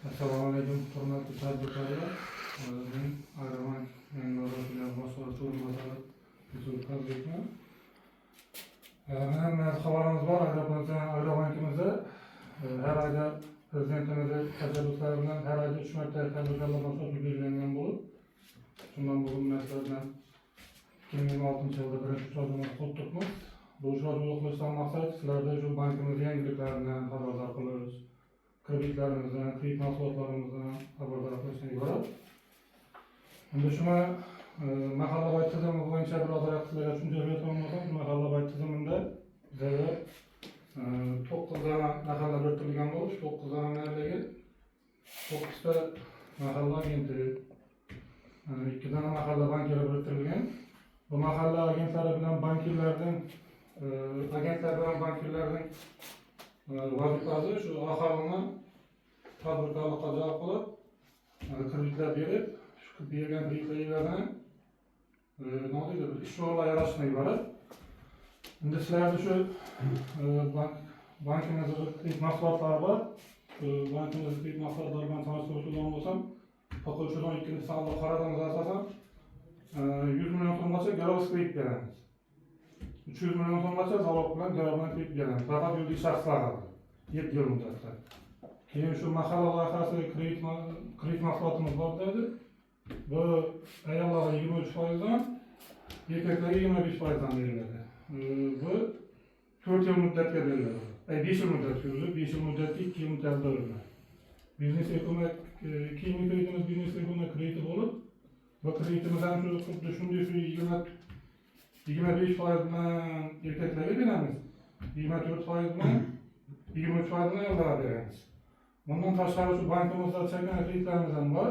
Assalomu alaykum, hurmatli tadbirkorlar. Men Agrobank Yangiobod boshqaruvchi o'rinbosari Yusuf Qazibekman. Mana xabarimiz bor, Agrobankimizda har oyda prezidentimiz tashabbuslari bilan har oyda 3 marta tadbirkorlar boshqaruvi belgilangan bo'lib, shundan bugun munosabat 2026 yilda birinchi uchrashuvimizni o'tkazdik. Bu uchrashuvni qilishdan maqsad sizlarda shu bankimiz yangiliklaridan xabardor qilish, kreditlarimizdan, kredit mahsulotlarimizdan xabardor qilishdan iborat. Endi shuni mahallaboy tizimi bo'yicha biroz sizlarga tushuntirib o'tmoqchiman. Mahallaboy tizimida bizda 9 dona mahalla biriktirilgan bo'lib, 9 donaligi 9 ta mahalla agenti, 2 dona mahalla banklar biriktirilgan. Bu mahalla agentlari bilan bankirlarning vazifasi shu aholini tadbirkorlikqa jalb qilib, kreditlar berib, shu bergan kreditlardan ish o'rinlari yaratishdan iborat. Endi sizlarda shu bankimizda kredit mahsulotlari bor. Bankimizda kredit mahsulotlari bilan tanishtirishgan bo'lsam, faqat shundan ikkinchi savolga qaradığımız asosan 100 milyon so'mgacha garov kredit beramiz. 300 milyon so'mgacha zalog bilan garovdan kredit beramiz. Faqat yuridik shaxslarga 7 yil muddatda. Keyin shu mahalla loyihasi kredit mahsulotimiz bor dedi. Bu ayollarga 23%dan, erkaklarga 25%dan beriladi. Bu 4 yil muddatga beriladi. 5 yil muddatga beriladi. 5 yil muddatga 2 yil muddatga beriladi. Biznesga ko'mak, keyingi kreditimiz biznesga ko'mak krediti bo'lib, bu kreditimiz ham shu xuddi shunday 25% bilan erkaklarga beramiz. 24% bilan 23% bilan ayollarga beramiz. Bundan tashqari shu bankimizda chekkan kreditlarimiz ham bor.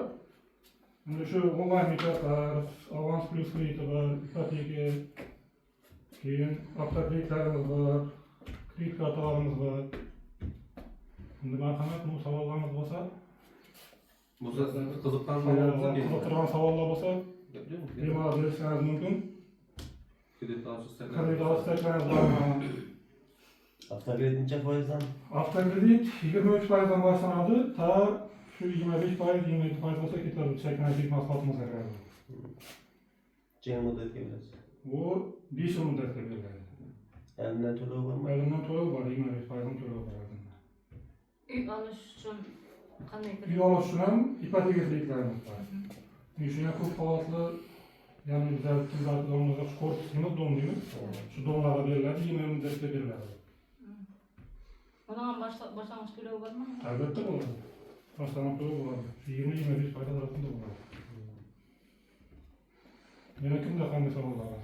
Endi shu onlayn mikroqarz, avans plus krediti bor, ipoteka, keyin avtokreditlarimiz bor, kredit kartalarimiz bor. Endi marhamat, bu savollarimiz bo'lsa, qiziqqan savollar qiziqtirgan savollar bo'lsa, bemalol berishingiz mumkin. kredit olish Kreditlarimiz bormi? Avtokredit necha foizdan? Avtokredit 23%dan boshlanadi, ta shu 25%, 27% bo'lsa ketadi, chekkan kredit mahsulotimizga kiradi. Necha muddatga berasiz? Bu 5 yil muddatga beriladi. Oldindan to'lov bormi? Oldindan to'lov bor, 25%dan to'lov bor oldindan. Uy olish uchun qanday Uy olish uchun ham ipoteka kreditlarimiz bor. Shunga ko'p qavatli, ya'ni bizlar tizimimizda korpusimiz dom deymiz. Shu domlarga beriladi, 20 muddatga beriladi. Buna ham boshlang'ich to'lov bormi? Albatta bo'ladi. Boshlang'ich to'lov bo'ladi. 20-25% orasida bo'ladi. Yana kimda qanday savollar bor?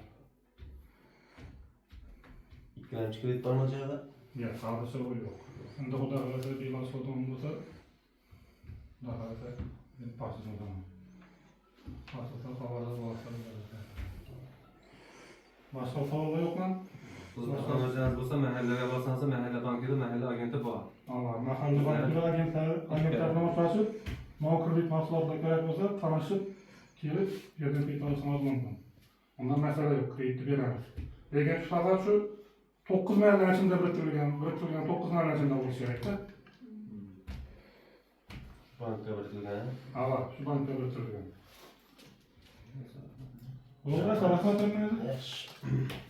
Ikkilamchi kredit bormi joyda? Yo'q, hozircha u yo'q. Endi xudo xohlasa bilan sotuvim bo'lsa, xudo xohlasa men pasini olaman. Asosda xabarlar bo'lsa, boshqa savollar yo'qmi? qiziqtirganlar bo'lsa mahallaga borsangiz, mahalla bankida mahalla agenti bor. Mahalla bankida agentlar bilan uchrashib, mana kredit mahsulotlar kerak bo'lsa, tanishib, kelib, yerdan kredit olishingiz mumkin. Undan masala yo'q, kreditni beramiz. Lekin faqat shu 9 mahalla ichida biriktirilgan 9 mahalla ichida bo'lishi kerak-da. Bankka biriktirilgan. Shu bankda biriktirilgan. Bo'ldi, rahmat. Yaxshi.